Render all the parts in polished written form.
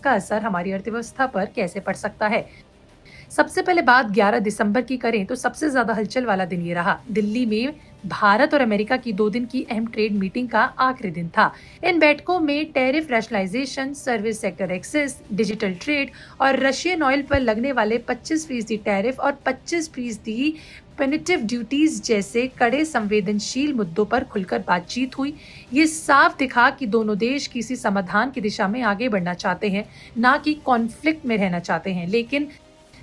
इसका असर हमारी अर्थव्यवस्था पर कैसे पड़ सकता है। सबसे पहले बात 11 दिसंबर की करें तो सबसे ज्यादा हलचल वाला दिन ये रहा। दिल्ली में भारत और अमेरिका की 2 दिन की अहम ट्रेड मीटिंग का आखिरी दिन था। इन बैठकों में tariff rationalisation, service sector access, digital trade और रशियन ऑयल पर लगने वाले 25% टैरिफ और 25% पेनिटिव ड्यूटीज जैसे कड़े संवेदनशील मुद्दों पर खुलकर बातचीत हुई। ये साफ दिखा कि दोनों देश किसी समाधान की दिशा में आगे बढ़ना चाहते हैं, ना कि कॉन्फ्लिक्ट में रहना चाहते हैं। लेकिन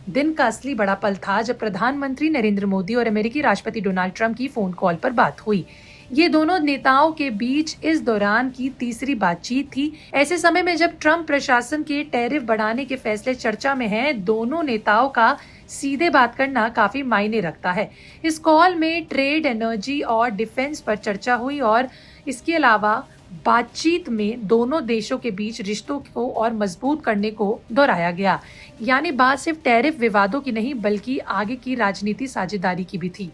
दिन का असली बड़ा पल था जब प्रधानमंत्री नरेंद्र मोदी और अमेरिकी राष्ट्रपति डोनाल्ड ट्रंप की फोन कॉल पर बात हुई। ये दोनों नेताओं के बीच इस दौरान की तीसरी बातचीत थी। ऐसे समय में जब ट्रंप प्रशासन के टैरिफ बढ़ाने के फैसले चर्चा में हैं, दोनों नेताओं का सीधे बात करना काफी मायने रखता है। इस कॉल में ट्रेड, एनर्जी और डिफेंस पर चर्चा हुई और इसके अलावा बातचीत में दोनों देशों के बीच रिश्तों को और मजबूत करने को दोहराया गया। यानी बात सिर्फ टैरिफ विवादों की नहीं बल्कि आगे की राजनीति साझेदारी की भी थी।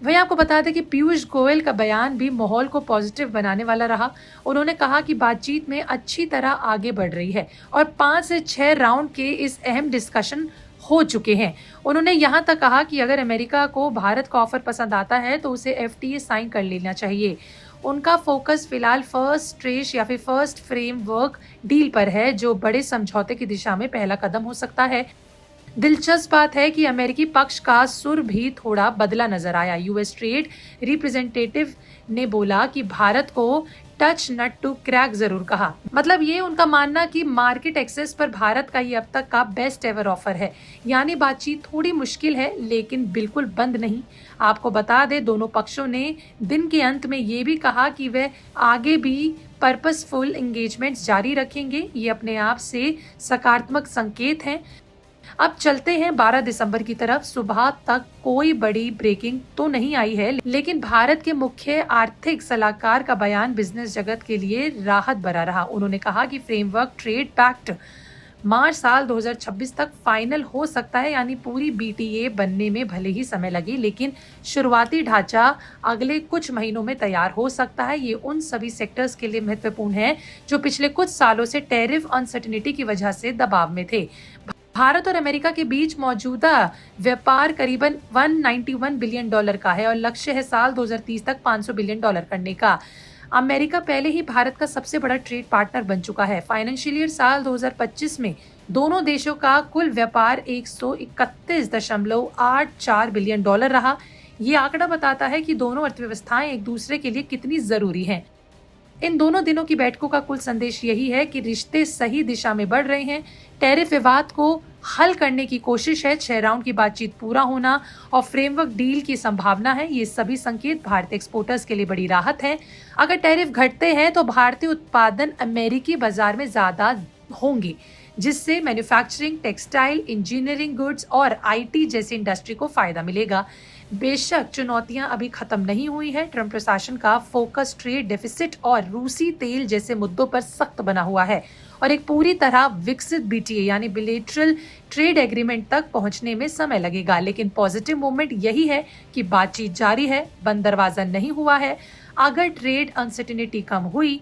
वहीं आपको बता दें कि पीयूष गोयल का बयान भी माहौल को पॉजिटिव बनाने वाला रहा। उन्होंने कहा कि बातचीत में अच्छी तरह आगे बढ़ रही है और 5 से 6 राउंड के इस अहम डिस्कशन हो चुके हैं। उन्होंने यहाँ तक कहा कि अगर अमेरिका को भारत का ऑफर पसंद आता है तो उसे एफटीए साइन कर लेना चाहिए। उनका फोकस फिलहाल फर्स्ट ट्रेश या फिर फर्स्ट फ्रेमवर्क डील पर है, जो बड़े समझौते की दिशा में पहला कदम हो सकता है। दिलचस्प बात है कि अमेरिकी पक्ष का सुर भी थोड़ा बदला नजर आया। यूएस ट्रेड रिप्रेजेंटेटिव ने बोला कि भारत को टच नट टू क्रैक जरूर कहा। मतलब ये उनका मानना कि मार्केट एक्सेस पर भारत का ये अब तक का बेस्ट एवर ऑफर है। यानी बातचीत थोड़ी मुश्किल है लेकिन बिल्कुल बंद नहीं। आपको बता दें दोनों पक्षों ने दिन के अंत में ये भी कहा कि वे आगे भी पर्पसफुल एंगेजमेंट्स जारी रखेंगे। ये अपने आप से सकारात्मक संकेत हैं। अब चलते हैं 12 दिसंबर की तरफ। सुबह तक कोई बड़ी ब्रेकिंग तो नहीं आई है, लेकिन भारत के मुख्य आर्थिक सलाहकार का बयान बिजनेस जगत के लिए राहत भरा रहा। उन्होंने कहा कि फ्रेमवर्क ट्रेड पैक्ट मार्च साल 2026 तक फाइनल हो सकता है। यानी पूरी बीटीए बनने में भले ही समय लगे, लेकिन शुरुआती ढांचा अगले कुछ महीनों में तैयार हो सकता है। ये उन सभी सेक्टर्स के लिए महत्वपूर्ण है जो पिछले कुछ सालों से टैरिफ अनसर्टेनिटी की वजह से दबाव में थे। भारत और अमेरिका के बीच मौजूदा व्यापार करीबन $191 बिलियन का है और लक्ष्य है साल 2030 तक $500 बिलियन करने का। अमेरिका पहले ही भारत का सबसे बड़ा ट्रेड पार्टनर बन चुका है। फाइनेंशियल ईयर साल 2025 में दोनों देशों का कुल व्यापार 131.84 बिलियन डॉलर रहा। ये आंकड़ा बताता है कि दोनों अर्थव्यवस्थाएं एक दूसरे के लिए कितनी जरूरी हैं। इन दोनों दिनों की बैठकों का कुल संदेश यही है कि रिश्ते सही दिशा में बढ़ रहे हैं। टैरिफ विवाद को हल करने की कोशिश है, 6 राउंड की बातचीत पूरा होना और फ्रेमवर्क डील की संभावना है। ये सभी संकेत भारतीय एक्सपोर्टर्स के लिए बड़ी राहत है। अगर टैरिफ घटते हैं तो भारतीय उत्पादन अमेरिकी बाजार में ज्यादा होंगे, जिससे मैन्युफैक्चरिंग, टेक्सटाइल, इंजीनियरिंग गुड्स और आईटी जैसी इंडस्ट्री को फायदा मिलेगा। बेशक चुनौतियां अभी खत्म नहीं हुई है। ट्रंप प्रशासन का फोकस ट्रेड डेफिसिट और रूसी तेल जैसे मुद्दों पर सख्त बना हुआ है और एक पूरी तरह विकसित बीटीए यानी बिलेटरल ट्रेड एग्रीमेंट तक पहुंचने में समय लगेगा। लेकिन पॉजिटिव मूवमेंट यही है कि बातचीत जारी है, बंद दरवाजा नहीं हुआ है। अगर ट्रेड अनसर्टेनिटी कम हुई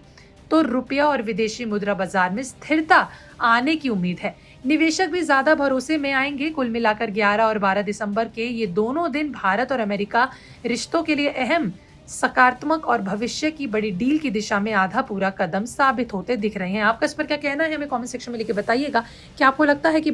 तो रुपया और विदेशी मुद्रा बाजार में स्थिरता आने की उम्मीद है। निवेशक भी ज्यादा भरोसे में आएंगे। कुल मिलाकर 11 और 12 दिसंबर के ये दोनों दिन भारत और अमेरिका रिश्तों के लिए अहम, सकारात्मक और भविष्य की बड़ी डील की दिशा में आधा पूरा कदम साबित होते दिख रहे हैं। आपका इस पर क्या कहना है, हमें कमेंट सेक्शन में लिख के बताइएगा। क्या आपको लगता है कि